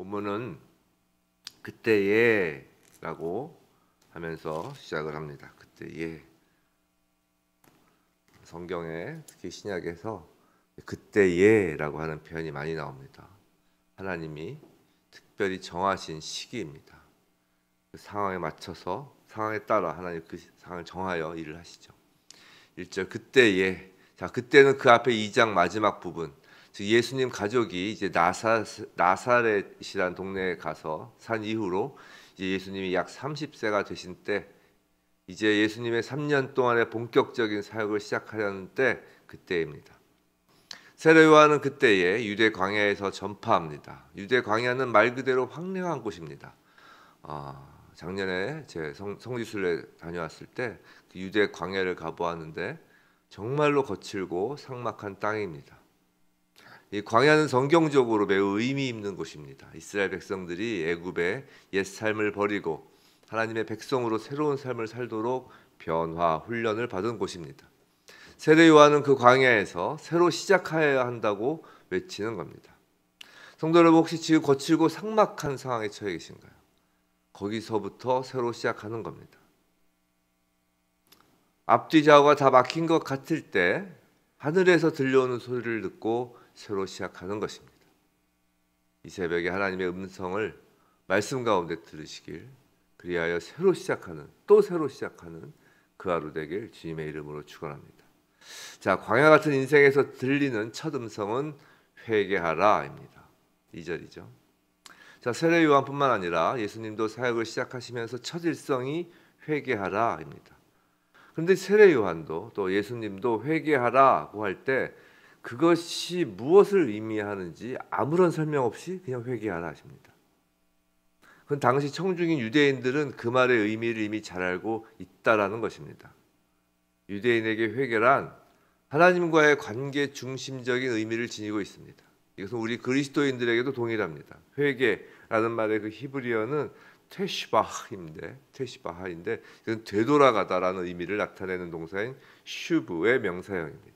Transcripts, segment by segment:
본문은 그때에라고 하면서 시작을 합니다. 그때에. 성경에 특히 신약에서 그때에라고 하는 표현이 많이 나옵니다. 하나님이 특별히 정하신 시기입니다. 그 상황에 맞춰서 상황에 따라 하나님 그 상황을 정하여 일을 하시죠. 1절 그때에. 자, 그때는 그 앞에 2장 마지막 부분. 즉 예수님 가족이 이제 나사렛이라는 동네에 가서 산 이후로 이제 예수님이 약 30세가 되신 때, 이제 예수님의 3년 동안의 본격적인 사역을 시작하려는 때, 그때입니다. 세례 요한은 그때에 유대 광야에서 전파합니다. 유대 광야는 말 그대로 황량한 곳입니다. 작년에 제 성지순례 다녀왔을 때 그 유대 광야를 가보았는데 정말로 거칠고 삭막한 땅입니다. 이 광야는 성경적으로 매우 의미 있는 곳입니다. 이스라엘 백성들이 애굽의 옛 삶을 버리고 하나님의 백성으로 새로운 삶을 살도록 변화, 훈련을 받은 곳입니다. 세례 요한은 그 광야에서 새로 시작해야 한다고 외치는 겁니다. 성도 여러분, 혹시 지금 거칠고 삭막한 상황에 처해 계신가요? 거기서부터 새로 시작하는 겁니다. 앞뒤 좌우가 다 막힌 것 같을 때 하늘에서 들려오는 소리를 듣고 새로 시작하는 것입니다. 이 새벽에 하나님의 음성을 말씀 가운데 들으시길, 그리하여 새로 시작하는, 또 새로 시작하는 그 하루 되길 주님의 이름으로 축원합니다. 자, 광야 같은 인생에서 들리는 첫 음성은 회개하라입니다. 2절이죠. 자, 세례 요한뿐만 아니라 예수님도 사역을 시작하시면서 첫 일성이 회개하라입니다. 그런데 세례 요한도 또 예수님도 회개하라고 할 때 그것이 무엇을 의미하는지 아무런 설명 없이 그냥 회개하라 하십니다. 그건 당시 청중인 유대인들은 그 말의 의미를 이미 잘 알고 있다라는 것입니다. 유대인에게 회개란 하나님과의 관계 중심적인 의미를 지니고 있습니다. 이것은 우리 그리스도인들에게도 동일합니다. 회개라는 말의 그 히브리어는 테시바하인데 이건 되돌아가다라는 의미를 나타내는 동사인 슈브의 명사형입니다.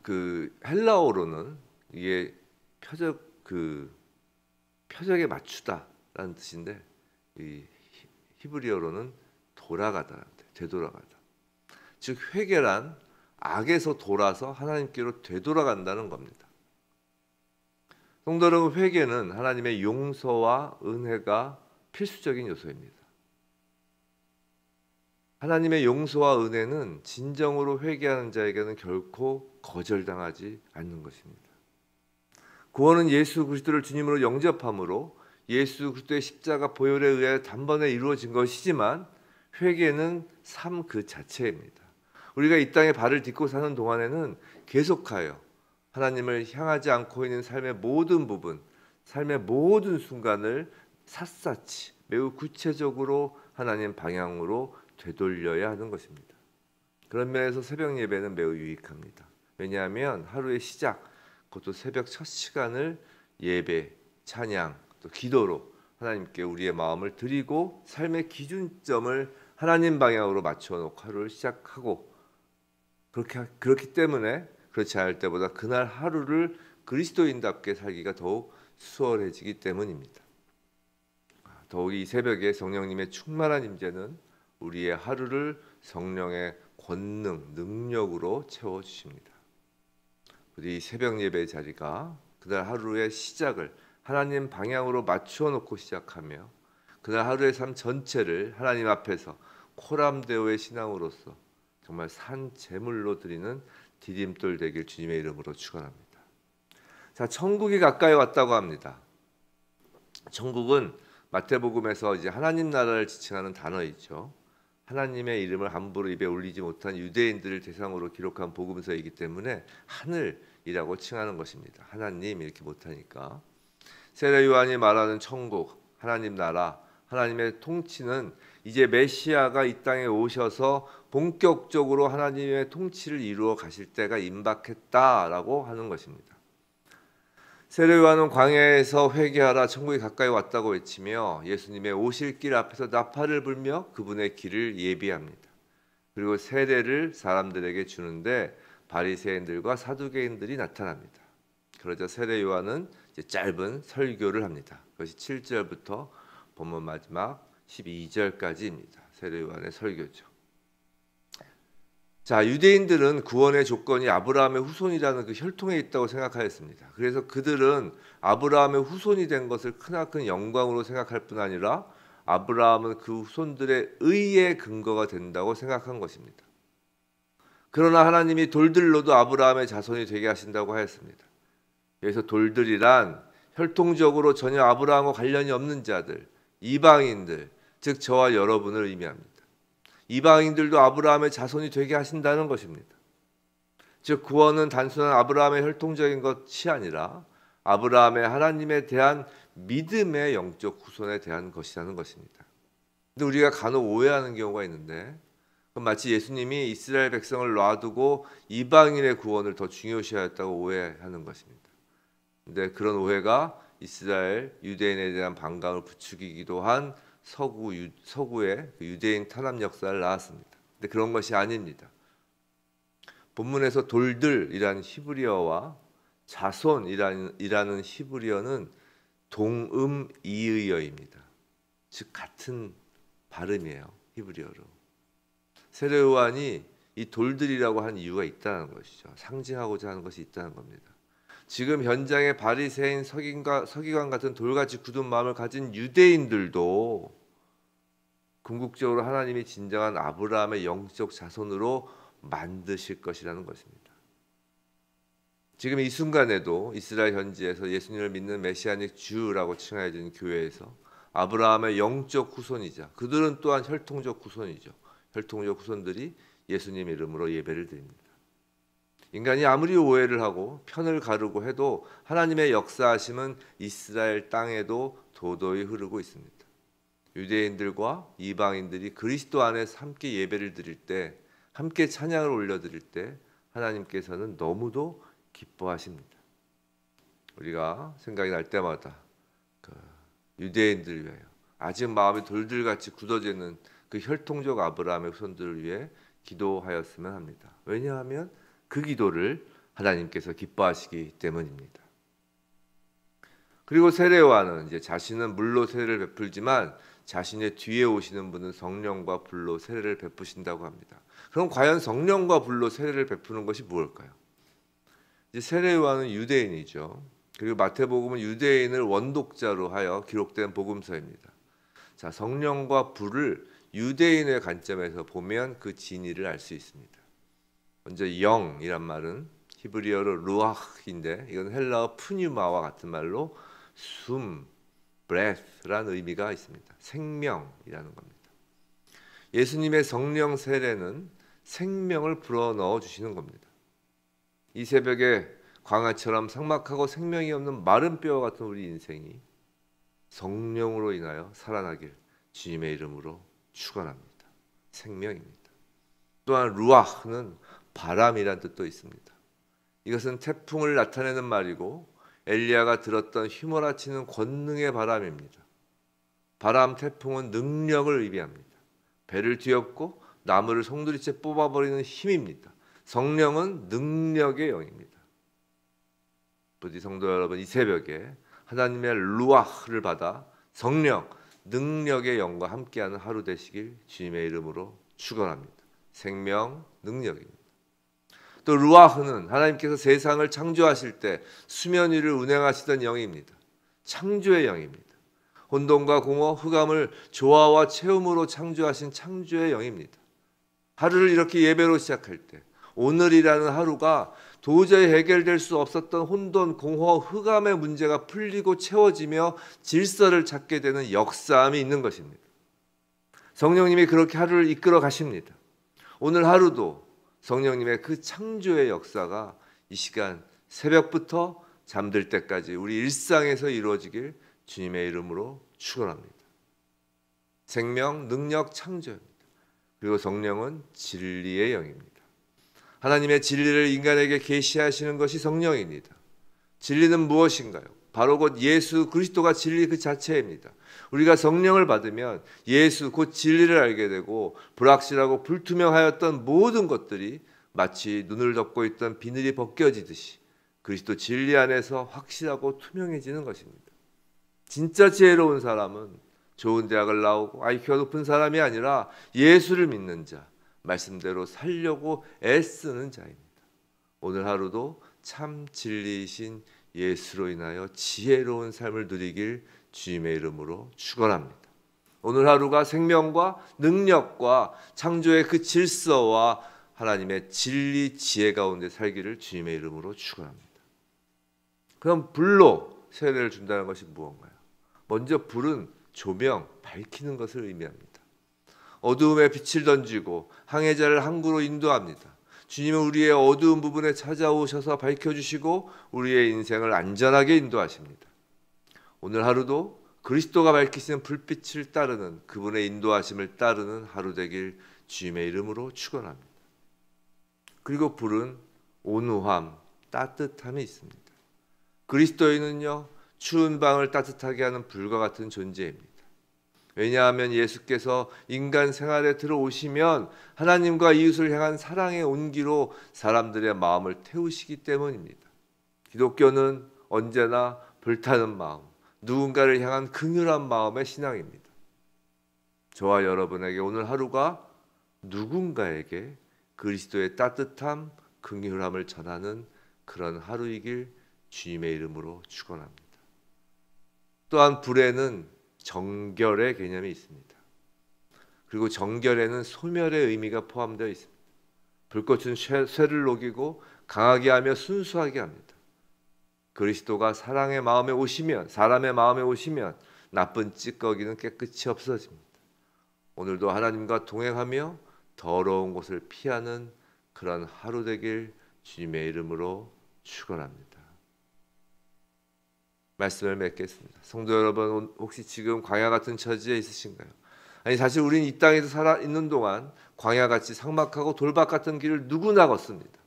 그 헬라어로는 이게 표적에 맞추다라는 뜻인데, 이 히브리어로는 되돌아가다. 즉 회개란 악에서 돌아서 하나님께로 되돌아간다는 겁니다. 성도 여러분, 회개는 하나님의 용서와 은혜가 필수적인 요소입니다. 하나님의 용서와 은혜는 진정으로 회개하는 자에게는 결코 거절당하지 않는 것입니다. 구원은 예수 그리스도를 주님으로 영접함으로 예수 그리스도의 십자가 보혈에 의해 단번에 이루어진 것이지만, 회개는 삶 그 자체입니다. 우리가 이 땅에 발을 딛고 사는 동안에는 계속하여 하나님을 향하지 않고 있는 삶의 모든 부분, 삶의 모든 순간을 샅샅이 매우 구체적으로 하나님 방향으로 되돌려야 하는 것입니다. 그런 면에서 새벽 예배는 매우 유익합니다. 왜냐하면 하루의 시작, 그것도 새벽 첫 시간을 예배, 찬양, 또 기도로 하나님께 우리의 마음을 드리고 삶의 기준점을 하나님 방향으로 맞춰놓고 하루를 시작하고, 그렇기 때문에 그렇지 않을 때보다 그날 하루를 그리스도인답게 살기가 더욱 수월해지기 때문입니다. 더욱이 이 새벽에 성령님의 충만한 임재는 우리의 하루를 성령의 권능, 능력으로 채워주십니다. 우리 새벽 예배의 자리가 그날 하루의 시작을 하나님 방향으로 맞춰놓고 시작하며 그날 하루의 삶 전체를 하나님 앞에서 코람데오의 신앙으로서 정말 산 제물로 드리는 디딤돌 되길 주님의 이름으로 축원합니다. 자, 천국이 가까이 왔다고 합니다. 천국은 마태복음에서 이제 하나님 나라를 지칭하는 단어이죠. 하나님의 이름을 함부로 입에 올리지 못한 유대인들을 대상으로 기록한 복음서이기 때문에 하늘이라고 칭하는 것입니다. 하나님 이렇게 못하니까. 세례 요한이 말하는 천국, 하나님 나라, 하나님의 통치는 이제 메시아가 이 땅에 오셔서 본격적으로 하나님의 통치를 이루어 가실 때가 임박했다라고 하는 것입니다. 세례 요한은 광야에서 회개하라, 천국이 가까이 왔다고 외치며 예수님의 오실 길 앞에서 나팔을 불며 그분의 길을 예비합니다. 그리고 세례를 사람들에게 주는데 바리새인들과 사두개인들이 나타납니다. 그러자 세례 요한은 이제 짧은 설교를 합니다. 그것이 7절부터 본문 마지막 12절까지입니다. 세례 요한의 설교죠. 자, 유대인들은 구원의 조건이 아브라함의 후손이라는 그 혈통에 있다고 생각하였습니다. 그래서 그들은 아브라함의 후손이 된 것을 크나큰 영광으로 생각할 뿐 아니라 아브라함은 그 후손들의 의의 근거가 된다고 생각한 것입니다. 그러나 하나님이 돌들로도 아브라함의 자손이 되게 하신다고 하였습니다. 그래서 돌들이란 혈통적으로 전혀 아브라함과 관련이 없는 자들, 이방인들, 즉 저와 여러분을 의미합니다. 이방인들도 아브라함의 자손이 되게 하신다는 것입니다. 즉 구원은 단순한 아브라함의 혈통적인 것이 아니라 아브라함의 하나님에 대한 믿음의 영적 후손에 대한 것이라는 것입니다. 근데 우리가 간혹 오해하는 경우가 있는데 마치 예수님이 이스라엘 백성을 놔두고 이방인의 구원을 더 중요시하였다고 오해하는 것입니다. 근데 그런 오해가 이스라엘 유대인에 대한 반감을 부추기기도 한 서구의 유대인 탄압 역사를 낳았습니다. 근데 그런 것이 아닙니다. 본문에서 돌들이라는 히브리어와 자손이라는 히브리어는 동음이의어입니다. 즉 같은 발음이에요. 히브리어로. 세례 요한이 이 돌들이라고 한 이유가 있다는 것이죠. 상징하고자 하는 것이 있다는 겁니다. 지금 현장의 바리새인 서기관 같은 돌같이 굳은 마음을 가진 유대인들도 궁극적으로 하나님이 진정한 아브라함의 영적 자손으로 만드실 것이라는 것입니다. 지금 이 순간에도 이스라엘 현지에서 예수님을 믿는 메시아닉 주라고 칭하여진 교회에서 아브라함의 영적 후손이자 그들은 또한 혈통적 후손이죠. 혈통적 후손들이 예수님 이름으로 예배를 드립니다. 인간이 아무리 오해를 하고 편을 가르고 해도 하나님의 역사하심은 이스라엘 땅에도 도도히 흐르고 있습니다. 유대인들과 이방인들이 그리스도 안에서 함께 예배를 드릴 때, 함께 찬양을 올려드릴 때 하나님께서는 너무도 기뻐하십니다. 우리가 생각이 날 때마다 그 유대인들을 위하여 아직 마음이 돌들같이 굳어져 있는 그 혈통적 아브라함의 후손들을 위해 기도하였으면 합니다. 왜냐하면 그 기도를 하나님께서 기뻐하시기 때문입니다. 그리고 세례 요한은 이제 자신은 물로 세례를 베풀지만 자신의 뒤에 오시는 분은 성령과 불로 세례를 베푸신다고 합니다. 그럼 과연 성령과 불로 세례를 베푸는 것이 무엇일까요? 이제 세례 요한은 유대인이죠. 그리고 마태복음은 유대인을 원독자로 하여 기록된 복음서입니다. 자, 성령과 불을 유대인의 관점에서 보면 그 진리를 알 수 있습니다. 먼저 영이란 말은 히브리어로 루아흐인데 이건 헬라어 푸뉴마와 같은 말로 숨, breath라는 의미가 있습니다. 생명이라는 겁니다. 예수님의 성령 세례는 생명을 불어넣어 주시는 겁니다. 이 새벽에 광야처럼 삭막하고 생명이 없는 마른 뼈와 같은 우리 인생이 성령으로 인하여 살아나길 주님의 이름으로 축원합니다. 생명입니다. 또한 루아흐는 바람이란 뜻도 있습니다. 이것은 태풍을 나타내는 말이고 엘리야가 들었던 휘몰아치는 권능의 바람입니다. 바람, 태풍은 능력을 의미합니다. 배를 뒤엎고 나무를 송두리째 뽑아버리는 힘입니다. 성령은 능력의 영입니다. 부디 성도 여러분, 이 새벽에 하나님의 루아흐를 받아 성령, 능력의 영과 함께하는 하루 되시길 주님의 이름으로 축원합니다. 생명, 능력입니다. 또 루아흐는 하나님께서 세상을 창조하실 때 수면 위를 운행하시던 영입니다. 창조의 영입니다. 혼돈과 공허, 흑암을 조화와 체험으로 창조하신 창조의 영입니다. 하루를 이렇게 예배로 시작할 때 오늘이라는 하루가 도저히 해결될 수 없었던 혼돈, 공허, 흑암의 문제가 풀리고 채워지며 질서를 찾게 되는 역사함이 있는 것입니다. 성령님이 그렇게 하루를 이끌어 가십니다. 오늘 하루도 성령님의 그 창조의 역사가 이 시간 새벽부터 잠들 때까지 우리 일상에서 이루어지길 주님의 이름으로 축원합니다. 생명, 능력, 창조입니다. 그리고 성령은 진리의 영입니다. 하나님의 진리를 인간에게 계시하시는 것이 성령입니다. 진리는 무엇인가요? 바로 곧 예수 그리스도가 진리 그 자체입니다. 우리가 성령을 받으면 예수 곧 진리를 알게 되고 불확실하고 불투명하였던 모든 것들이 마치 눈을 덮고 있던 비늘이 벗겨지듯이 그리스도 진리 안에서 확실하고 투명해지는 것입니다. 진짜 지혜로운 사람은 좋은 대학을 나오고 IQ가 높은 사람이 아니라 예수를 믿는 자, 말씀대로 살려고 애쓰는 자입니다. 오늘 하루도 참 진리이신 예수로 인하여 지혜로운 삶을 누리길 주님의 이름으로 축원합니다. 오늘 하루가 생명과 능력과 창조의 그 질서와 하나님의 진리 지혜 가운데 살기를 주님의 이름으로 축원합니다. 그럼 불로 세례를 준다는 것이 무언가요? 먼저 불은 조명, 밝히는 것을 의미합니다. 어두움에 빛을 던지고 항해자를 항구로 인도합니다. 주님은 우리의 어두운 부분에 찾아오셔서 밝혀주시고 우리의 인생을 안전하게 인도하십니다. 오늘 하루도 그리스도가 밝히시는 불빛을 따르는 그분의 인도하심을 따르는 하루 되길 주님의 이름으로 축원합니다. 그리고 불은 온유함, 따뜻함이 있습니다. 그리스도인은요, 추운 방을 따뜻하게 하는 불과 같은 존재입니다. 왜냐하면 예수께서 인간 생활에 들어오시면 하나님과 이웃을 향한 사랑의 온기로 사람들의 마음을 태우시기 때문입니다. 기독교는 언제나 불타는 마음, 누군가를 향한 긍휼한 마음의 신앙입니다. 저와 여러분에게 오늘 하루가 누군가에게 그리스도의 따뜻함, 긍휼함을 전하는 그런 하루이길 주님의 이름으로 축원합니다. 또한 불에는 정결의 개념이 있습니다. 그리고 정결에는 소멸의 의미가 포함되어 있습니다. 불꽃은 쇠를 녹이고 강하게 하며 순수하게 합니다. 그리스도가 사람의 마음에 오시면 나쁜 찌꺼기는 깨끗이 없어집니다. 오늘도 하나님과 동행하며 더러운 곳을 피하는 그런 하루 되길 주님의 이름으로 축원합니다. 말씀을 맺겠습니다. 성도 여러분, 혹시 지금 광야 같은 처지에 있으신가요? 아니, 사실 우리는 이 땅에서 살아 있는 동안 광야같이 삭막하고 돌박 같은 길을 누구나 걷습니다.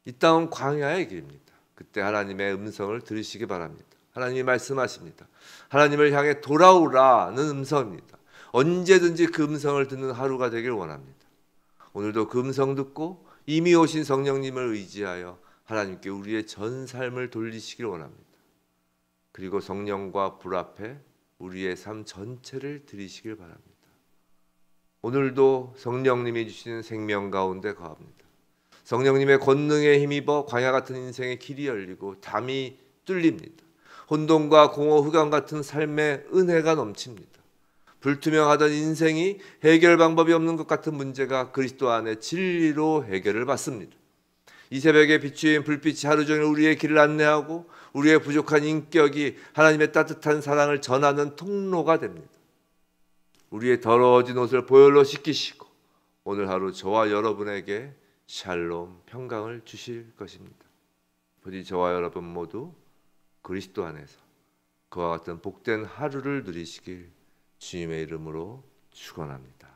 이 땅은 광야의 길입니다. 그때 하나님의 음성을 들으시기 바랍니다. 하나님이 말씀하십니다. 하나님을 향해 돌아오라는 음성입니다. 언제든지 그 음성을 듣는 하루가 되길 원합니다. 오늘도 그 음성 듣고 이미 오신 성령님을 의지하여 하나님께 우리의 전 삶을 돌리시길 원합니다. 그리고 성령과 불 앞에 우리의 삶 전체를 드리시길 바랍니다. 오늘도 성령님이 주시는 생명 가운데 거합니다. 성령님의 권능에 힘입어 광야 같은 인생의 길이 열리고 담이 뚫립니다. 혼돈과 공허 흑암 같은 삶의 은혜가 넘칩니다. 불투명하던 인생이 해결 방법이 없는 것 같은 문제가 그리스도 안에 진리로 해결을 받습니다. 이 새벽에 비추인 불빛이 하루 종일 우리의 길을 안내하고 우리의 부족한 인격이 하나님의 따뜻한 사랑을 전하는 통로가 됩니다. 우리의 더러워진 옷을 보혈로 씻기시고 오늘 하루 저와 여러분에게 샬롬, 평강을 주실 것입니다. 부디 저와 여러분 모두 그리스도 안에서 그와 같은 복된 하루를 누리시길 주님의 이름으로 축원합니다.